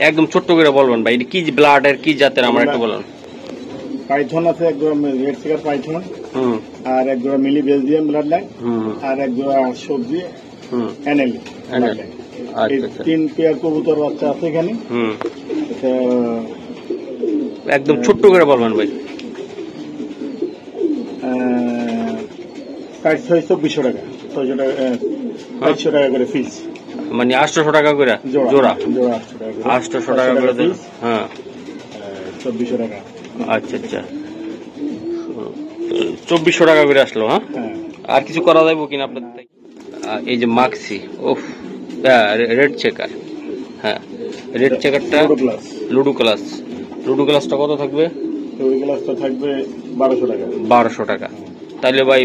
একদম ছোট্ট করে বলবেন ভাই, এটা কি ব্লাডের কি জাতের আমার একটু বলুন। পাইথন আছে, এক জোড়া রেড সিগার পাইথন, আর এক জোড়া মিলি বেলজিয়াম ব্লাড লাইন, আর এক জোড়া সবজি এনএল। তিন পেয়ার কবুতর বাচ্চা আছে এখানে। একদম ছোট্ট করে বলবেন ভাই। 2400 টাকা, 500 টাকা করে ফিস, মানে 800 টাকা করে জোড়া। 800 টাকা করে। হ্যাঁ, 2400 টাকা। আচ্ছা আচ্ছা, 2400 টাকা করে আসলো। হ্যাঁ, আর কিছু করা যাবে কিনা আপনার? এই যে মাক্সি, ওফ, রেড চেকার। হ্যাঁ, রেড চেকারটা লুডো ক্লাস। লুডো ক্লাসটা কত থাকবে? লুডো ক্লাসটা থাকবে 1200 টাকা। 1200 টাকা। তাহলে ভাই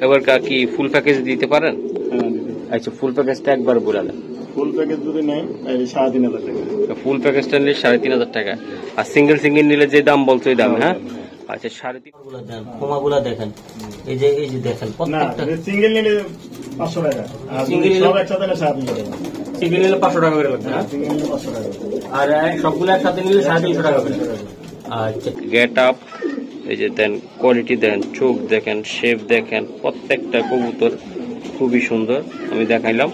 এবার কি ফুল প্যাকেজ দিতে পারেন? আচ্ছা, ফুল প্যাকেজটা একবার বলে দেন। ফুল প্যাকেজ যদি নেয় 3500 টাকা। ফুল প্যাকেজটা নিলে 3500 টাকা, আর সিঙ্গেল নিলে যে দাম বলছো ওই দাম। হ্যাঁ, আচ্ছা, 3.5 কোমাগুলা দেখেন, এই যে দেখেন প্রত্যেকটা। সিঙ্গেল নিলে 500 টাকা, আর সব একসাথে নিলে 3500 টাকা। সিঙ্গেল নিলে 500 টাকা করে লাগবে। হ্যাঁ, সিঙ্গেল নিলে 500 টাকা, আর সবগুলো একসাথে নিলে 350 টাকা করে। আচ্ছা, গেট আপ, এই যে দেন, কোয়ালিটি দেন, চোখ দেখেন, শেপ দেখেন, প্রত্যেকটা কবুতর খুবই সুন্দর। আমি দেখাইলাম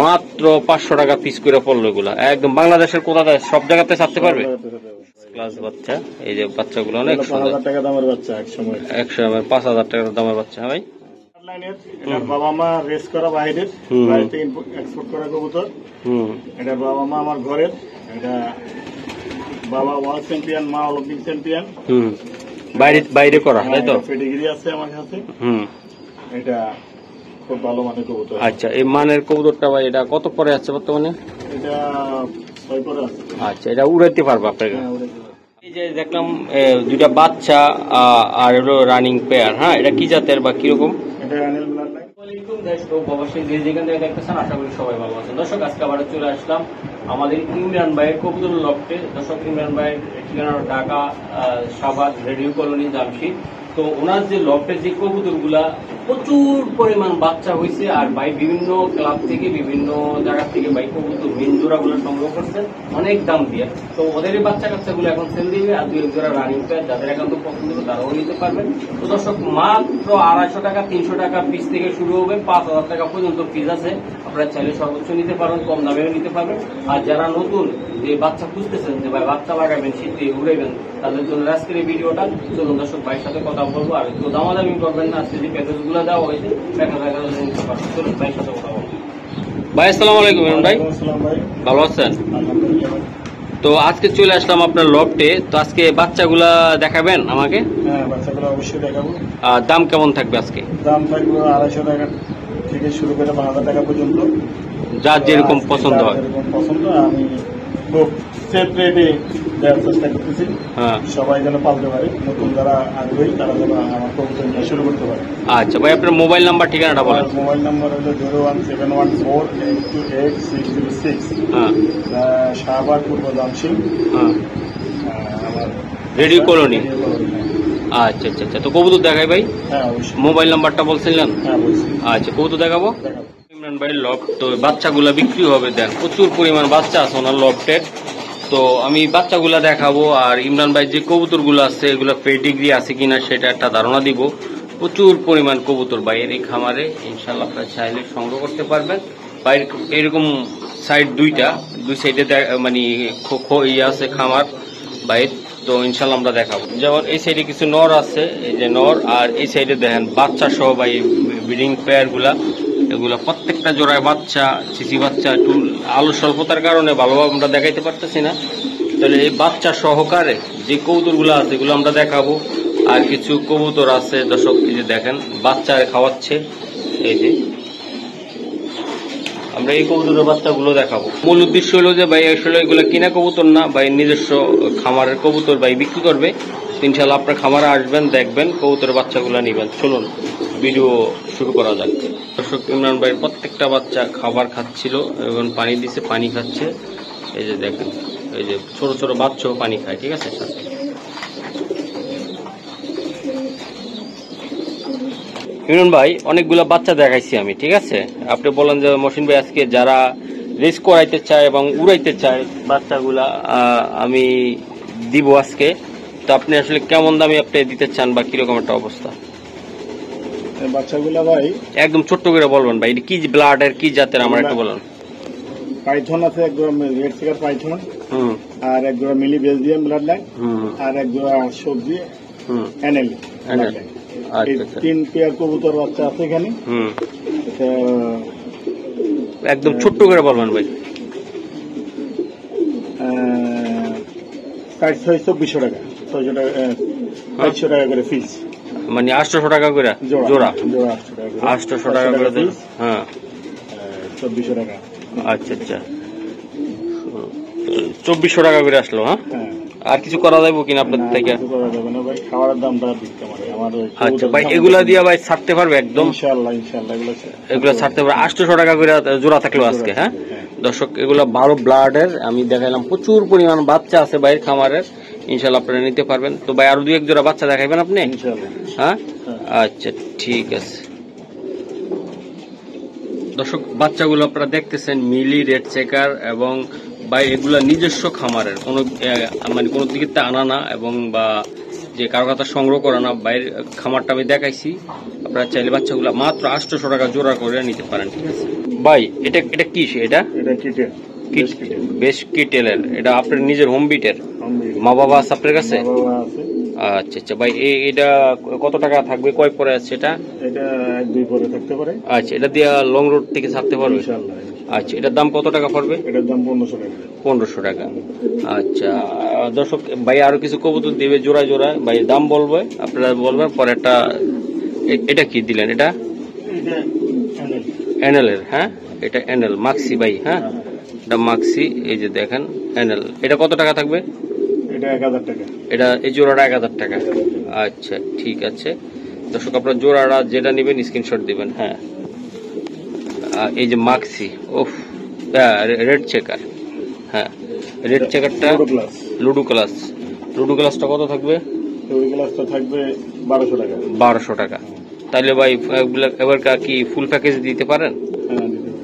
মাত্র 500 টাকা পিস করে পড়লো এগুলা। একদম বাংলাদেশের কোথায় সব জায়গাতে ছাড়তে পারবে। ক্লাস বাচ্চা, এই যে বাচ্চাগুলো অনেক সুন্দর। 5000 টাকা দামের বাচ্চা, এক সময় 5000 টাকা দামের বাচ্চা। ভাই, বাবা মা রেস করা বাইরের, বাইরে থেকে এক্সপোর্ট করা কবুতর। এটা বাবা মা আমার ঘরের। এটা বাবা ওয়ার্ল্ড চ্যাম্পিয়ন, মা অলিম্পিক চ্যাম্পিয়ন। বাইরে করা, তাই তো? পেডিগ্রি আছে আমার কাছে। এটা খুব ভালো মানের কবুতর। আচ্ছা, এই মানের কবুতরটা ভাই, এটা কত পরে আছে বর্তমানে? এটা 6 পরে আছে। আচ্ছা, এটা উড়াইতে পারবো আপনাকে? এই যে দেখলাম দুইটা বাচ্চা আর হলো রানিং পেয়ার। হ্যাঁ, এটা কি জাতের বা কিরকম? এটা অ্যানিল ব্লাড লাইন। আশা করি সবাই ভালো আছেন। দর্শক, আজকে আবার চলে আসলাম আমাদের ইমরান ভাইয়ের কবুতর লফটে। দর্শক, ইমরান ভাইয়ের ঠিকানা Dhaka Savar radio colony Jamshid. তো ওনার যে লফটের যে কবুতর গুলা প্রচুর পরিমাণ বাচ্চা হয়েছে, আর ভাই বিভিন্ন ক্লাব থেকে বিভিন্ন জায়গা থেকে ভাই কবুতর মেন জোড়া গুলো সংগ্রহ করছে অনেক দাম দিয়ে। তো ওদের বাচ্চা কাচ্চা গুলো এখন সেল দিবে, আর 2 জোড়া রানিং পেয়ার যাদের একান্ত পছন্দ হবে তারাও নিতে পারবেন। তো দর্শক, মাত্র 250 টাকা, 300 টাকা পিস থেকে শুরু হবে, 5000 টাকা পর্যন্ত পিস আছে। আপনারা চাইলে সর্বোচ্চ নিতে পারেন, কম দামেও নিতে পারবেন। আর যারা নতুন যে বাচ্চা খুঁজতেছেন, যে ভাই বাচ্চা লাগাবেন, শীতে উড়াইবেন, তাদের জন্য আজকের এই ভিডিওটা। চলুন দর্শক, ভাইয়ের সাথে কথা বলবো। আর একটু দামাদামি করবেন না, আজকে যে প্যাকেজ গুলো দেওয়া হয়েছে নিতে পারবেন। চলুন ভাইয়ের সাথে কথা বলবো। ভাই, আসসালামু আলাইকুম। ভাই, ভালো আছেন? তো আজকে চলে আসলাম আপনার লফটে। তো আজকে বাচ্চাগুলা দেখাবেন আমাকে? হ্যাঁ, বাচ্চাগুলো অবশ্যই দেখাবো। আর দাম কেমন থাকবে আজকে? দাম থাকবে 250 টাকা থেকে শুরু করে 5000 টাকা পর্যন্ত, যার যেরকম পছন্দ হয়। আমি খুব সেফ রেটে দেওয়ার চেষ্টা করতেছি। হ্যাঁ, সবাই যেন পালতে পারে, নতুন যারা আগ্রহী তারা যেন আমার কবুতর নিয়ে শুরু করতে পারে। আচ্ছা ভাই, আপনার মোবাইল নাম্বার ঠিকানাটা বলেন। মোবাইল নাম্বার হলো 01714828606। হ্যাঁ, শাহবাগ পূর্ব জামশিদ, আমার রেডিও কলোনি। আচ্ছা আচ্ছা আচ্ছা, তো কবুতর দেখাই ভাই? হ্যাঁ, অবশ্যই। মোবাইল নাম্বারটা বলছিলেন? হ্যাঁ, বলছি। আচ্ছা, কবুতর দেখাবো। ইমরান ভাইয়ের লফট, তো বাচ্চাগুলা বিক্রি হবে। দেন প্রচুর পরিমাণ বাচ্চা আছে ওনার লফটের। তো আমি বাচ্চাগুলা দেখাবো, আর ইমরান ভাই যে কবুতরগুলো আছে এগুলো পেডিগ্রি আছে কিনা সেটা একটা ধারণা দিব। প্রচুর পরিমাণ কবুতর বাইরের এই খামারে, ইনশাল্লাহ আপনারা চাইলে সংগ্রহ করতে পারবেন। বাইরে এরকম সাইড দুই সাইডে মানে ইয়ে আছে খামার বাইর। তো ইনশাল্লাহ আমরা দেখাবো। যেমন এই সাইডে কিছু নর আছে, এই যে নর, আর এই সাইডে দেখেন বাচ্চা সহ ভাই ব্রিডিং পেয়ার গুলা। এগুলা প্রত্যেকটা জোড়ায় বাচ্চা, চিচি বাচ্চা। একটু আলো স্বল্পতার কারণে ভালোভাবে আমরা দেখাইতে পারতেছি না। তাহলে এই বাচ্চা সহকারে যে কবুতর গুলা আছে এগুলো আমরা দেখাবো। আর কিছু কবুতর আছে দর্শক, এই যে দেখেন বাচ্চা খাওয়াচ্ছে। এই যে আমরা এই কবুতরের বাচ্চাগুলো দেখাবো। মূল উদ্দেশ্য হলো যে ভাই আসলে এগুলো কিনা কবুতর না, ভাই নিজস্ব খামারের কবুতর ভাই বিক্রি করবে। ইনশাল্লাহ আপনার খামারে আসবেন, দেখবেন, কবুতরের বাচ্চাগুলো নিবেন। চলুন ভিডিও শুরু করা যাক। দর্শক, ইমরান ভাই প্রত্যেকটা বাচ্চা খাবার খাচ্ছিল এবং পানি দিছে, পানি খাচ্ছে। এই যে দেখেন, এই যে ছোট ছোট বাচ্চাও পানি খায়। ঠিক আছে, ইমরান ভাই অনেকগুলো বাচ্চা দেখাইছি আমি। ঠিক আছে, আপনি বলেন যে মহসিন ভাই আজকে যারা রেস করাইতে চায় এবং উড়াইতে চায় বাচ্চাগুলা, আমি দিব আজকে। তো আপনি আসলে কেমন দামে আপনি দিতে চান বা কিরকম একটা অবস্থা? বাচ্চাগুলা ভাই একদম ছোট্ট করে বলবেন ভাই, এটা কি ব্লাডের কি জাতের আমার একটু বলুন। পাইথন আছে, এক জোড়া রেড চেকার পাইথন, আর এক জোড়া মিলি বেলজিয়াম ব্লাড লাইন, আর এক জোড়া সবজি এনএল। তিন পেয়ার কবুতর বাচ্চা আছে এখানে। একদম ছোট্ট করে বলবেন ভাই। 2400 টাকা, 500 টাকা করে ফিস, মানে 800 টাকা করে জোড়া, 800 টাকা করে। হ্যাঁ, 2400 টাকা। আচ্ছা আচ্ছা, 2400 টাকা করে আসলো। হ্যাঁ, আর কিছু করা যাবে কিনা আপনার থেকে? খাবারের দামটা দিতে পারে আমার। আচ্ছা ভাই, এগুলা দিয়ে ভাই ছাড়তে পারবে একদম? ইনশাআল্লাহ এগুলো ছাড়তে পারবে। 800 টাকা করে জোড়া থাকলো আজকে। হ্যাঁ দর্শক, এগুলো 12 ব্লাডের আমি দেখাইলাম, প্রচুর পরিমাণ বাচ্চা আছে বাইরের খামারের, ইনশাল্লাহ আপনারা নিতে পারবেন। তো ভাই আরো 2-1 জোড়া বাচ্চা দেখাইবেন আপনি? হ্যাঁ, আচ্ছা ঠিক আছে। দর্শক, বাচ্চাগুলো আপনারা দেখতেছেন মিলি, রেড চেকার, এবং ভাই এগুলা নিজস্ব খামারের, কোনো মানে কোনো দিকে আনা না এবং বা যে কারো কথা সংগ্রহ করা না, বাইরের খামারটা আমি দেখাইছি। আপনারা চাইলে বাচ্চাগুলো মাত্র 800 টাকা জোড়া করে নিতে পারেন। ঠিক আছে ভাই, এটা কি? এটা বেশ কিটেলের, এটা আপনার নিজের হোম বিটের? মা বাবা আছে আপনার কাছে? আচ্ছা আচ্ছা ভাই, এটা কত টাকা থাকবে? কয় পরে আছে এটা? এটা 1-2 পরে থাকতে পারে। আচ্ছা, এটা দিয়ে লং রুট থেকে ছাড়তে পারবে? আচ্ছা, এটার দাম কত টাকা পড়বে? এটার দাম 1500 টাকা। 1500 টাকা। আচ্ছা দর্শক, ভাই আরো কিছু কবুতর দিবে জোড়া জোড়া, ভাই দাম বলবে, আপনারা বলবেন পরে। একটা এটা কি দিলেন? এটা এনএল এর? হ্যাঁ, এটা এনএল মাক্সি ভাই। হ্যাঁ, এটা মাক্সি, এই যে দেখেন এনএল। এটা কত টাকা থাকবে? এটা 1000 টাকা। এটা এই জোড়াটা 1000 টাকা। আচ্ছা ঠিক আছে দর্শক, আপনার জোড়াটা যেটা নেবেন স্ক্রিনশট দিবেন। হ্যাঁ, এই যে মাক্সি, ওফ, রেড চেকার। হ্যাঁ, রেড চেকারটা লুডো ক্লাসটা কত থাকবে? লুডো ক্লাসটা থাকবে 1200 টাকা। 1200 টাকা। তাহলে ভাই এবার কি ফুল প্যাকেজ দিতে পারেন?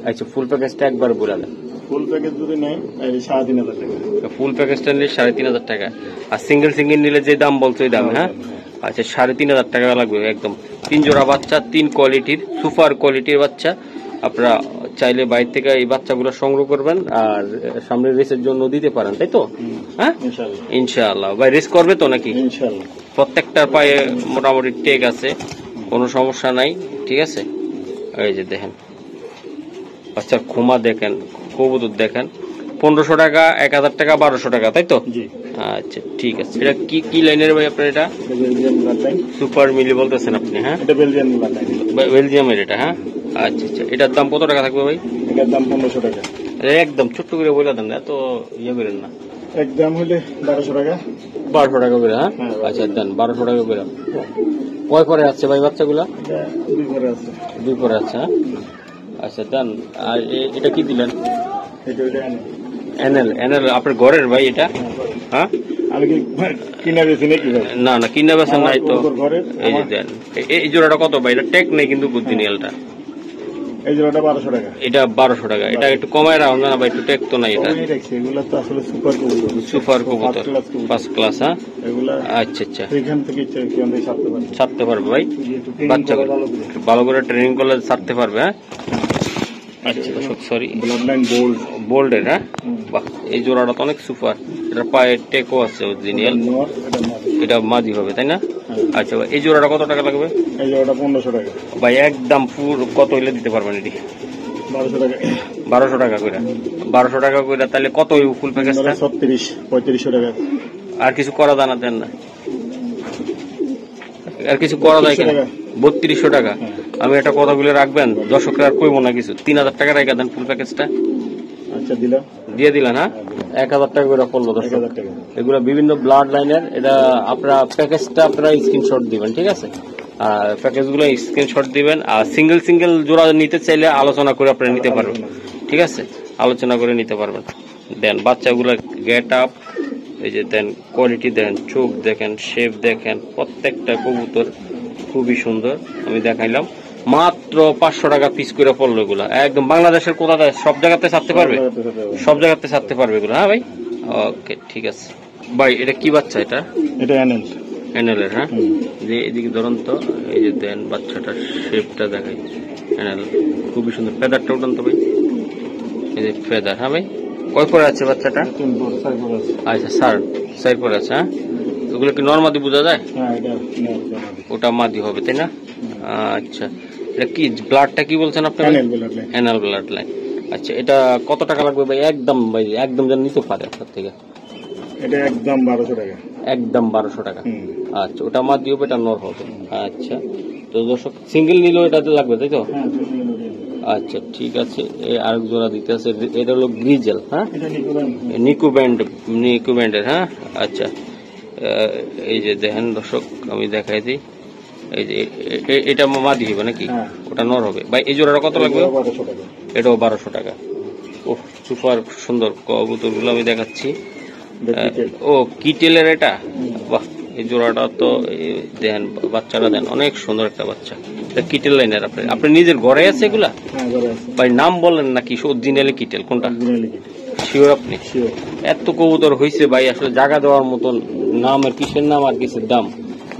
আচ্ছা, ফুল প্যাকেজটা একবার বলে দেন। ফুল প্যাকেজ যদি নেয় 3500 টাকা। ফুল প্যাকেজটা নিলে 3500 টাকা, আর সিঙ্গেল নিলে যে দাম বলছো ওই দাম? হ্যাঁ, আচ্ছা 3500 টাকা লাগবে একদম। 3 জোড়া বাচ্চা, 3 কোয়ালিটির, সুপার কোয়ালিটির বাচ্চা। আপনারা চাইলে বাইরে থেকে এই বাচ্চাগুলো সংগ্রহ করবেন আর সামনের রেসের জন্য দিতে পারেন, তাই তো? হ্যাঁ ইনশাআল্লাহ। ভাই রেস করবে তো নাকি? ইনশাআল্লাহ। প্রত্যেকটার পায়ে মোটামুটি টেক আছে, কোনো সমস্যা নাই। ঠিক আছে, এই যে দেখেন বাচ্চার খুমা দেখেন, কবুতর দেখেন। 1500 টাকা, 1000 টাকা, 1200 টাকা, তাই তো? আচ্ছা ঠিক আছে। এটা কি লাইনের ভাই আপনার? এটা সুপার মিলি বলতেছেন আপনি? হ্যাঁ, এটা বেলজিয়ামের এটা। হ্যাঁ, আচ্ছা আচ্ছা। এটার দাম কত টাকা থাকবে ভাই? এটার দাম 1500 টাকা। একদম ছোট্ট করে বলে দেন, এত ইয়ে করেন না। একদম হলে 1200 টাকা। 1200 টাকা করে? হ্যাঁ, আচ্ছা দেন 1200 টাকা করে। কয় পরে আছে ভাই বাচ্চাগুলা? 2 পরে আছে। 2 পরে আছে। হ্যাঁ, আচ্ছা দেন। আর এটা কি দিলেন? এনএল আপনার ঘরের ভাই এটা? হ্যাঁ, আমি কি কিনা বেশি নাকি ভাই? না না, কিনা বেচা নাই তো। এই যে দেন, এই জোড়াটা কত ভাই? এটা টেক নেই কিন্তু বুদ্ধিনিয়ালটা। এই জোড়াটা 1200 টাকা। এটা 1200 টাকা। এটা একটু কমায় রাখুন না ভাই, একটু টেক তো নাই এটা। এগুলা তো আসলে সুপার কবুতর, ফার্স্ট ক্লাস। হ্যাঁ, এগুলা আচ্ছা আচ্ছা, এখান থেকে ছাড়তে পারবে ভাই। বাচ্চা ভালো করে ট্রেনিং করলে ছাড়তে পারবে। হ্যাঁ, আচ্ছা সরি, ব্লাডলাইন বোল্ডের। হ্যাঁ, বাহ, এই জোড়াটা তো অনেক সুপার। এটা পায়ে টেকও আছে অরিজিনাল, এটা মাঝি হবে তাই না? আচ্ছা ভাই, এই জোড়াটা কত টাকা লাগবে? এই জোড়াটা 1500 টাকা ভাই। একদম ফুল কত হইলে দিতে পারবেন এটি? 1200 টাকা। 1200 টাকা করে? 1200 টাকা করে তাহলে কত হইব ফুল প্যাকেজটা? 3500 টাকা। আর কিছু করা দানা দেন না? আর কিছু করা যায় কিনা? 3200 টাকা। আমি একটা কথা বলে রাখবেন, দর্শকরা আর কইব না কিছু। 3000 টাকা রেখে দেন ফুল প্যাকেজটা। আচ্ছা দিলাম, দিয়ে দিলেন। হ্যাঁ, 1000 টাকা করে পড়লো দর্শক। এগুলো বিভিন্ন ব্লাড লাইনের। এটা আপনারা প্যাকেজটা আপনারা স্ক্রিনশট দিবেন, ঠিক আছে? আর প্যাকেজগুলো স্ক্রিনশট দিবেন। আর সিঙ্গেল জোড়া নিতে চাইলে আলোচনা করে আপনারা নিতে পারবেন, ঠিক আছে? আলোচনা করে নিতে পারবেন। দেন বাচ্চাগুলো গেট আপ, এই যে দেন কোয়ালিটি দেন, চোখ দেখেন, শেপ দেখেন, প্রত্যেকটা কবুতর খুবই সুন্দর আমি দেখাইলাম। মাত্র 500 টাকা পিস করে পড়লো এগুলা। একদম বাংলাদেশের কোথায় সব জায়গাতে ছাড়তে পারবে, সব জায়গাতে ছাড়তে পারবে এগুলো। হ্যাঁ ভাই, ওকে ঠিক আছে ভাই। এটা কি বাচ্চা? এটা এনএল এনএলের। হ্যাঁ, যে এদিকে ধরুন তো, এই যে দেন বাচ্চাটার শেপটা দেখাই। এনএল খুবই সুন্দর। ফেদারটা উঠান তো ভাই, এই যে ফেদার। হ্যাঁ ভাই, কয় পরে আছে বাচ্চাটা? আচ্ছা স্যার, সাইড পরে আছে। হ্যাঁ, ওগুলো কি নর্মাদি বোঝা যায়? ওটা মাদি হবে তাই না? আচ্ছা, এটা কি ব্লাডটা কি বলছেন আপনি? Anal blood line. আচ্ছা, এটা কত টাকা লাগবে ভাই? একদম ভাই, একদম যেন নিতে পারে আপনার থেকে। এটা একদম 1200 টাকা। একদম 1200 টাকা। আচ্ছা, ওটা মাদি হবে, এটা নর হবে। আচ্ছা, তো দর্শক সিঙ্গেল নিলেও এটা লাগবে তাই তো? আচ্ছা ঠিক আছে। আরেক জোড়া দিতে আছে, এটা হলো গ্রিজেল। হ্যাঁ, নিকো ব্যান্ডের। হ্যাঁ, আচ্ছা, এই যে দেখেন দর্শক, আমি দেখাই দিই। এই যে এটা মাদি হবে নাকি? ওটা নর হবে ভাই। এই জোড়াটা কত লাগবে? এটাও 1200 টাকা। ও সুপার সুন্দর কবুতর গুলো আমি দেখাচ্ছি। ও কিটেলের এটা, বাহ, এই জোড়াটা তো দেন, বাচ্চারা দেন, অনেক সুন্দর একটা বাচ্চা। এটা কিটেল লাইনের। আপনি নিজের ঘরে আছে এগুলা ভাই? নাম বলেন নাকি অরিজিনালি কিটেল কোনটা? শিওর আপনি? এত কবুতর হয়েছে ভাই, আসলে জায়গা দেওয়ার মতন নাম, আর কিসের নাম আর কিসের দাম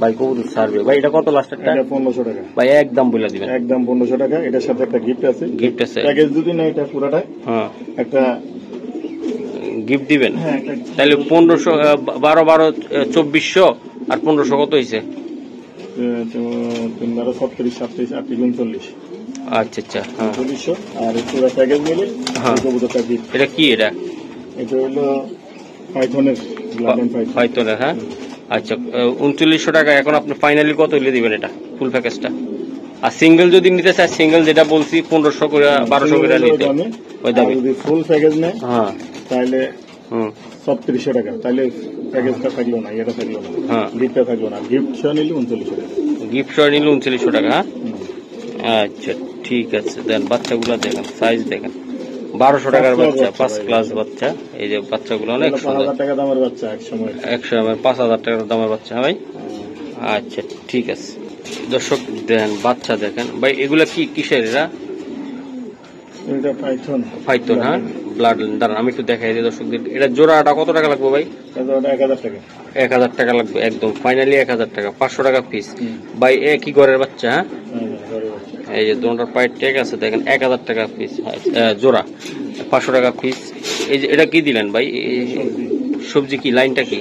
ভাই, কবুতর ছাড়বে ভাই। এটা কত লাস্ট? 1500 টাকা ভাই, একদম বলে দিবেন। একদম 1500 টাকা। এটার সাথে একটা গিফট আছে। গিফট আছে? প্যাকেজ যদি না, এটা পুরাটাই একটা গিফট দিবেন। তাহলে 1500, 12 12 2400 আর 1500 কত হয়েছে? 3 12 37 37 38 39। আচ্ছা আচ্ছা, হ্যাঁ 4000। আর পুরো প্যাকেজ মিলে কবুতরটা গিফট। এটা কি? এটা হলো পাইথনের, পাইথনের। হ্যাঁ, আচ্ছা, 3900 টাকা। এখন আপনি ফাইনালি কত হইলে দিবেন এটা ফুল প্যাকেজটা? আর সিঙ্গেল যদি নিতে চাই, সিঙ্গেল যেটা বলছি 1500 করে 1200 করে নিতে ওই দামে। যদি ফুল প্যাকেজ নেয় হ্যাঁ তাহলে 3700 টাকা। তাহলে প্যাকেজটা থাকলো না, এটা থাকলো না, গিফটটা থাকলো না। গিফট সহ নিলে 3900 টাকা। গিফট সহ নিলে 3900 টাকা। হ্যাঁ, আচ্ছা ঠিক আছে। দেন বাচ্চাগুলো দেখেন, সাইজ দেখেন, 1200 টাকার বাচ্চা, ফার্স্ট ক্লাস বাচ্চা। এই যে বাচ্চাগুলো অনেক সুন্দর। 5000 টাকা দামের বাচ্চা এক সময় 5000 টাকার দামের বাচ্চা। ভাই আচ্ছা ঠিক আছে। দর্শক দেখেন বাচ্চা দেখেন ভাই, এগুলা কি কিসের? এরা পাইথন। হ্যাঁ, ব্লাড লাইন। দাঁড়ান আমি একটু দেখাই দিই দর্শকদের। এটা জোড়াটা কত টাকা লাগবে ভাই? 1000 টাকা। 1000 টাকা লাগবে একদম ফাইনালি। 1000 টাকা, 500 টাকা পিস ভাই। কি ঘরের বাচ্চা? হ্যাঁ, এই যে দুটোর পায়ের ট্যাগ আছে দেখেন, 1000 টাকা পিস জোড়া, 500 টাকা পিস। এই যে এটা কি দিলেন ভাই? সবজি কি? লাইনটা কি?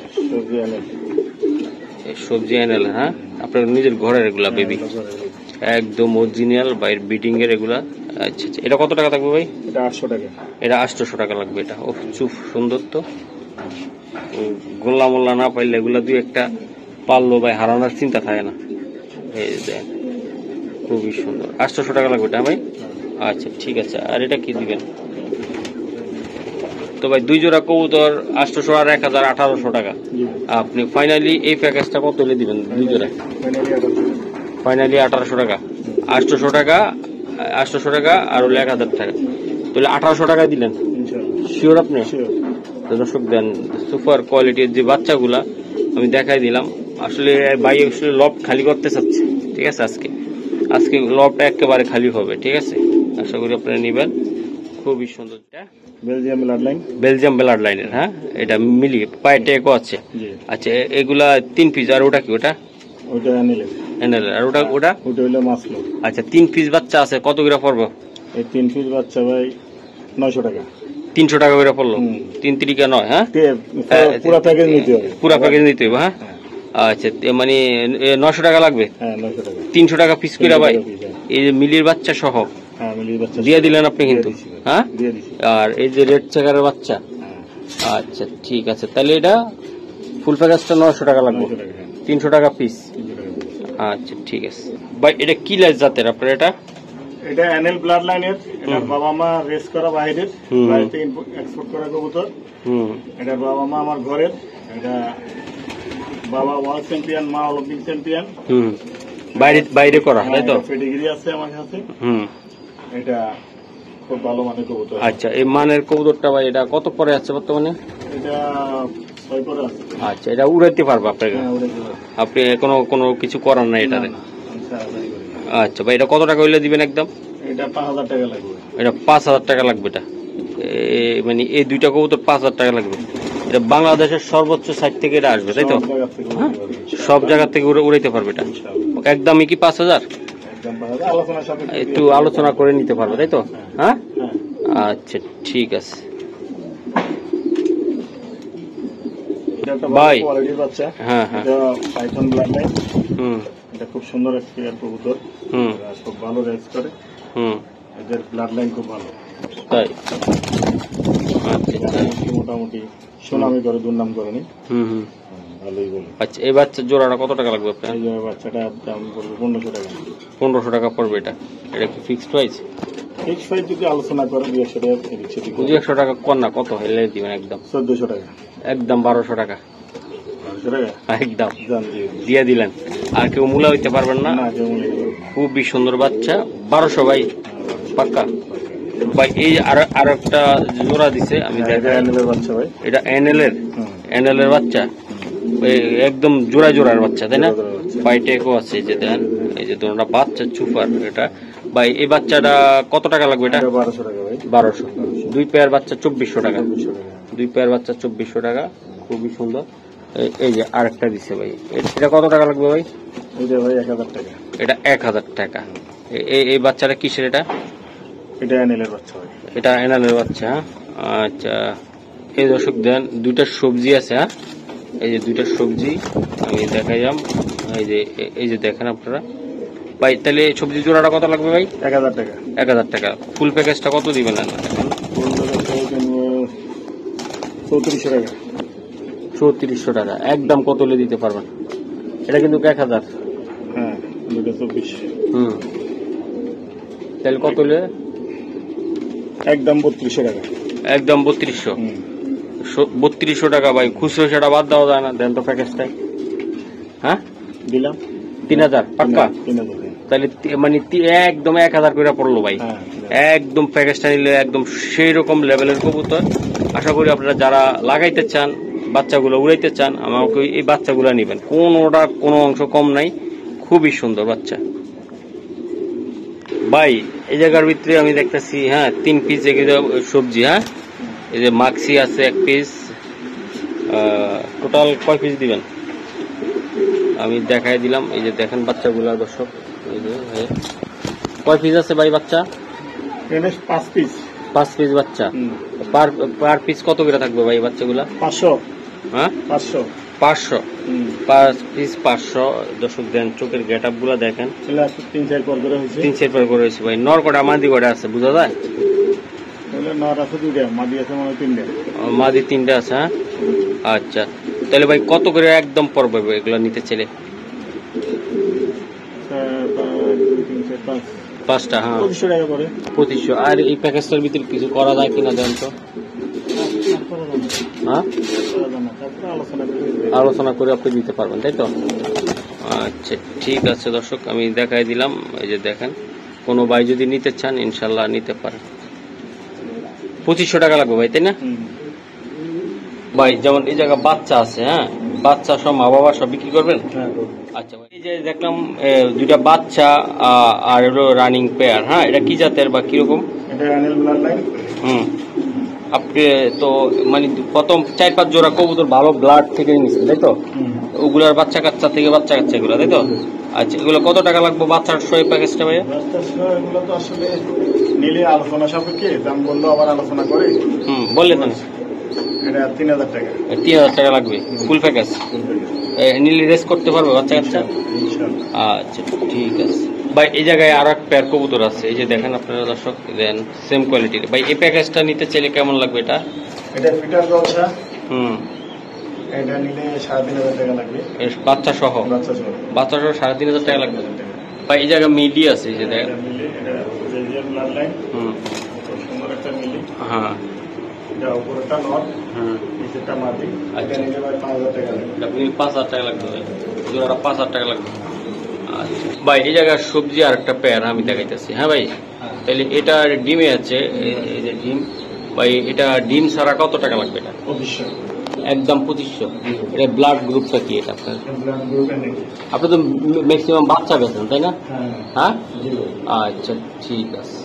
সবজি এনএল। হ্যাঁ, আপনার নিজের ঘরের এগুলা বেবি, একদম অরিজিনাল বাইরের বিডিং এর এগুলা। আচ্ছা আচ্ছা, এটা কত টাকা থাকবে ভাই? এটা 800 টাকা। এটা 800 টাকা লাগবে। এটা ও চুপ সুন্দর তো। গোল্লা মোল্লা না পাইলে এগুলা দুই একটা পারলো ভাই, হারানোর চিন্তা থাকে না। এই দেন খুবই সুন্দর, 800 টাকা লাগবে এটা ভাই। আচ্ছা ঠিক আছে। আর এটা কি দিবেন? তো ভাই দুই জোড়া কবুতর 800 আর 1000, 1800 টাকা। আপনি ফাইনালি এই প্যাকেজটা কত হলে দিবেন? দুই জোড়া ফাইনালি 1800 টাকা। 800 টাকা, 800 টাকা আর হলো 1000 টাকা, তাহলে 1800 টাকা দিলেন। শিওর আপনি? তো দর্শক দেন, সুপার কোয়ালিটির যে বাচ্চাগুলা আমি দেখাই দিলাম। আসলে ভাই আসলে লব খালি করতে চাচ্ছে, ঠিক আছে। আজকে লবটা একেবারে খালি হবে, ঠিক আছে। আশা করি আপনারা নিবেন। খুবই সুন্দর, বেলজিয়াম ব্লাড লাইনের। হ্যাঁ, এটা মিলিয়ে পায়ে ট্যাগও আছে। আচ্ছা, এগুলা 3 পিস। আর ওটা কি? ওটা এনএল। আর ওটা হলো মাসলো। আচ্ছা, 3 পিস বাচ্চা আছে, কত করে পড়বো? এই 3 পিস বাচ্চা ভাই 900 টাকা। 300 টাকা করে পড়লো। 3 3 9। হ্যাঁ, পুরো প্যাকেজ নিতে হবে। পুরো প্যাকেজ নিতে হবে। হ্যাঁ, আচ্ছা, মানে 900 টাকা লাগবে। 300 টাকা পিস করে ভাই। এই যে মিলির বাচ্চা সহ দিয়ে দিলেন আপনি কিন্তু। হ্যাঁ, আর এই যে রেড চেকারের বাচ্চা। আচ্ছা ঠিক আছে, তাহলে এটা ফুল প্যাকেজটা 900 টাকা লাগবে, 300 টাকা পিস। আচ্ছা ঠিক আছে ভাই। এটা কি জাতের আপনার? এটা এনএল ব্লাড লাইনের। এটা বাবা মা রেস করা বাইরের, বাইরে এক্সপোর্ট করা কবুতর। এটা বাবা মা আমার ঘরের। এটা বাবা ওয়ার্ল্ড চ্যাম্পিয়ন, মা অলিম্পিক চ্যাম্পিয়ন। বাইরে করা, তাই তো? পেডিগ্রি আছে আমার কাছে। এটা খুব ভালো মানের কবুতর। আচ্ছা, এই মানের কবুতরটা ভাই এটা কত পরে আছে বর্তমানে? এটা 6 পরে আছে। আচ্ছা, এটা উড়াইতে পারবে আপনাকে? আপনি কোনো কিছু করার নাই এটারে? আচ্ছা ভাই, এটা কত টাকা হইলে দিবেন একদম? এটা 5000 টাকা লাগবে। এটা 5000 টাকা লাগবে। এটা মানে এই দুইটা কবুতর 5000 টাকা লাগবে। এটা বাংলাদেশের সর্বোচ্চ সাইড থেকে এটা আসবে, তাই তো? সব জায়গা থেকে উড়াইতে পারবে এটা। একদমই কি 5000? একটু আলোচনা করে নিতে পারবে, তাই তো? হ্যাঁ, আচ্ছা ঠিক আছে ভাই। হ্যাঁ হ্যাঁ, পাইথন ব্লাড লাইন। এটা খুব সুন্দর একটা কবুতর। খুব ভালো রেস করে। এদের ব্লাড লাইন খুব ভালো, তাই? মোটামুটি সুনামি করে, দুর্নাম করেনি। ভালোই বলে। আচ্ছা, এই বাচ্চার জোড়াটা কত টাকা লাগবে আপনার? এই বাচ্চাটার দাম পড়বে 1500 টাকা। 1500 টাকা পড়বে এটা। এটা কি ফিক্সড প্রাইস? ফিক্সড প্রাইস যদি আলোচনা করে 200 টাকা দিচ্ছে। 200 টাকা কর না, কত হলে দিবেন একদম? 1400 টাকা। একদম 1200 টাকা। 1200 টাকা একদম দিয়ে দিলেন। আর কেউ মূলা হইতে পারবেন না? না, কেউ মূলা। খুবই সুন্দর বাচ্চা। 1200 ভাই পাক্কা ভাই। এই আর একটা জোড়া দিছে, আমি দেখাই। এনএল বাচ্চা ভাই, এটা এনএল এর বাচ্চা। একদম জোড়া জোড়ার বাচ্চা, তাই না? বাইটেকও আছে, এই যে দেন, এই যে দুটোটা বাচ্চা চুপার এটা ভাই। এই বাচ্চাটা কত টাকা লাগবে? এটা 1200 টাকা ভাই। 1200। দুই পেয়ার বাচ্চা 2400 টাকা। দুই পেয়ার বাচ্চা 2400 টাকা, খুবই সুন্দর। এই যে আরেকটা দিছে ভাই, এটা কত টাকা লাগবে ভাই? এটা ভাই 1000 টাকা। এটা 1000 টাকা। এই বাচ্চাটা কিসের? এটা এনএল এর বাচ্চা ভাই। এটা এনএল এর বাচ্চা। আচ্ছা, এই দর্শক দেন, দুইটা সবজি আছে। হ্যাঁ, এই যে দুইটা সবজি আমি দেখাইলাম। এই যে দেখেন আপনারা ভাই। তাহলে সবজি জোড়াটা কত লাগবে ভাই? 1000 টাকা। 1000 টাকা। ফুল প্যাকেজটা কত দিবেন? 3400 টাকা। 3400 টাকা। একদম কত হলে দিতে পারবেন? এটা কিন্তু 1000। হ্যাঁ, 2400। তাহলে কত হলে? একদম 3200 টাকা। একদম 3200। 3200 টাকা ভাই। খুচরো সেটা বাদ দেওয়া যায় না? দেন তো প্যাকেজটা। হ্যাঁ, দিলাম 3000 পাক্কা। 3000। তাহলে মানে একদম 1000 করে পড়লো ভাই। একদম প্যাকেজটা নিলে একদম সেই রকম লেভেলের কবুতর। আশা করি আপনারা যারা লাগাইতে চান, বাচ্চাগুলো উড়াইতে চান, আমাকে এই বাচ্চাগুলো নিবেন। কোনো অংশ কম নাই, খুবই সুন্দর বাচ্চা ভাই। এই জায়গার ভিতরে আমি দেখতেছি, হ্যাঁ, 3 পিস সবজি। হ্যাঁ, এই যে মাক্সি আছে 1 পিস। টোটাল কয় পিস দিবেন আমি দেখাই দিলাম। এই যে দেখেন বাচ্চাগুলা দর্শক, এই যে কয় পিস আছে ভাই বাচ্চা? 5 পিস। 5 পিস বাচ্চা। পার পিস কত করে থাকবে ভাই বাচ্চাগুলা? 500। হ্যাঁ, 500। 500 5 পিস 500। দর্শক দেন, চোখের গেট আপ গুলা দেখেন। 3-4 পর করে হয়েছে। 3-4 পর করে হয়েছে ভাই। নর কটা মাদি কটা আছে বোঝা যায়? নর আছে 2টা, মাদি আছে মানে 3টা। মাদি 3টা আছে। হ্যাঁ, আচ্ছা। তাহলে ভাই কত করে একদম পড়বে এগুলো নিতে চাইলে? 5টা। হ্যাঁ, 2500 টাকা করে। 2500। আর এই প্যাকেজটার ভিতরে কিছু করা যায় কিনা দেন তো? হ্যাঁ, আলোচনা করে আপনি দিতে পারবেন, তাই তো? আচ্ছা ঠিক আছে দর্শক, আমি দেখাই দিলাম। এই যে দেখেন, কোনো ভাই যদি নিতে চান ইনশাল্লাহ নিতে পারেন। 2500 টাকা লাগবে ভাই, তাই না ভাই? যেমন এই জায়গা বাচ্চা আছে। হ্যাঁ, বাচ্চা সব মা বাবা সব বিক্রি করবেন? আচ্ছা ভাই, এই যে দেখলাম 2টা বাচ্চা আর হলো রানিং পেয়ার। হ্যাঁ, এটা কি জাতের বা কিরকম? আপনি তো মানে প্রথম 4-5 জোড়া কবুতর ভালো ব্লাড থেকে নিচ্ছেন, তাই তো? ওগুলার বাচ্চা কাচ্চা থেকে বাচ্চা কাচ্চা এগুলো, তাই তো? আচ্ছা, এগুলো কত টাকা লাগবে বাচ্চার সহ প্যাকেজটা ভাইয়া? এগুলো তো আসলে নিলে আলোচনা সাপেক্ষে দাম বললো, আবার আলোচনা করে। বললেন না? এটা 3000 টাকা। 3000 টাকা লাগবে ফুল প্যাকেজ। নিলে রেস করতে পারবে বাচ্চা কাচ্চা? আচ্ছা ঠিক আছে ভাই। এই জায়গায় আর এক পেয়ার কবুতর আছে, এই যে দেখেন আপনারা দর্শক, দেন সেম কোয়ালিটির ভাই। এই প্যাকেজটা নিতে চাইলে কেমন লাগবে? এটা ফিটার বাচ্চা। এটা নিলে 3500 টাকা লাগবে। বাচ্চা সহ? বাচ্চা সহ 3500 টাকা লাগবে ভাই। এই জায়গায় মিলি আছে, এই যে দেখেন। হ্যাঁ, উপরটা নর, নিচেরটা মাটি। আচ্ছা, নিলে ভাই 5000 টাকা লাগবে। আপনি 5000 টাকা লাগবে ভাই, জোড়াটা 5000 টাকা লাগবে। আচ্ছা ভাই, এই জায়গায় সবজি আর একটা পেয়ার আমি দেখাইতেছি। হ্যাঁ ভাই, তাহলে এটা ডিমে আছে, এই যে ডিম ভাই। এটা ডিম ছাড়া কত টাকা লাগবে? এটা একদম 2500। এটা ব্লাড গ্রুপটা কি এটা আপনার? ব্লাড গ্রুপের নেই। আপনি তো ম্যাক্সিমাম বাচ্চা বেছেন তাই না? হ্যাঁ, হ্যাঁ, আচ্ছা ঠিক আছে।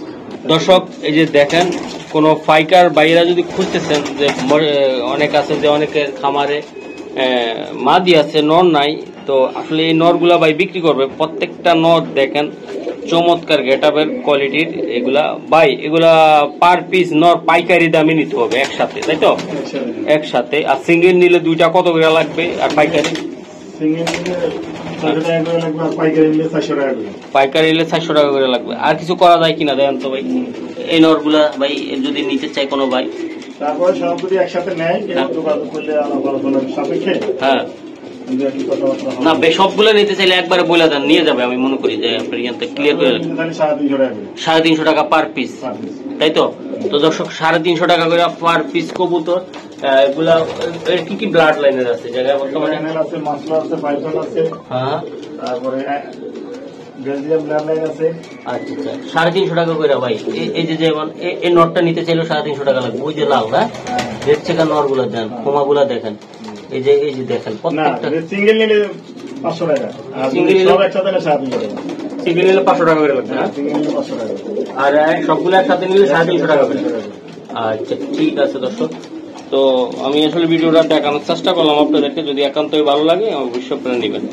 দর্শক এই যে দেখেন, কোন পাইকার বাইরা যদি খুঁজতেছেন, যে অনেক আছে যে অনেকের খামারে মাদি আছে, নর নাই, তো আসলে এই নরগুলা ভাই বিক্রি করবে। প্রত্যেকটা নর দেখেন চমৎকার গেটআপের কোয়ালিটির এগুলা ভাই, এগুলা পার পিস নর পাইকারি দামে নিতে হবে একসাথে, তাই তো? একসাথে। আর সিঙ্গেল নিলে দুইটা কত করে লাগবে? আর পাইকারি? সিঙ্গেল নিলে 400 টাকা করে লাগবে, আর পাইকারি নিলে 400 টাকা করে। পাইকারি নিলে 400 টাকা করে লাগবে। আর কিছু করা যায় কিনা দেখেন তো ভাই, এই নরগুলা ভাই যদি নিতে চাই কোনো ভাই? তারপরে সব যদি একসাথে নেয়, যোগাযোগ করলে আলোচনার সাপেক্ষে। হ্যাঁ, না সবগুলো নিতে চাইলে একবারে বলে দেন, নিয়ে যাবে। আমি মনে করি যে আপনার এখান থেকে ক্লিয়ার করে 350 টাকা পার পিস, তাই তো? তো দর্শক 350 টাকা করে পার পিস কবুতর। এগুলা কি কি ব্লাড লাইনের আছে জায়গায় বর্তমানে? আছে, মাসলা আছে, পাইথন আছে, হ্যাঁ, তারপরে বেলজিয়াম ব্লাড লাইন আছে। আচ্ছা আচ্ছা, 350 টাকা করে ভাই। এই যে যেমন এই নটটা নিতে চাইলেও 350 টাকা লাগবে। ওই যে লাল, হ্যাঁ, রেড চেকার নর গুলা দেন, খোমাগুলা দেখেন, এই যে দেখেন প্রত্যেকটা। সিঙ্গেল নিলে 500 টাকা, আর সিঙ্গেল নিলে সব একসাথে নিলে 750 টাকা। সিঙ্গেল নিলে 500 টাকা করে লাগবে, হ্যাঁ, সিঙ্গেল নিলে 500 টাকা, আর সবগুলো একসাথে নিলে 350 টাকা করে। আচ্ছা ঠিক আছে দর্শক, তো আমি আসলে ভিডিওটা দেখানোর চেষ্টা করলাম আপনাদেরকে। যদি একান্তই ভালো লাগে অবশ্যই আপনারা নেবেন।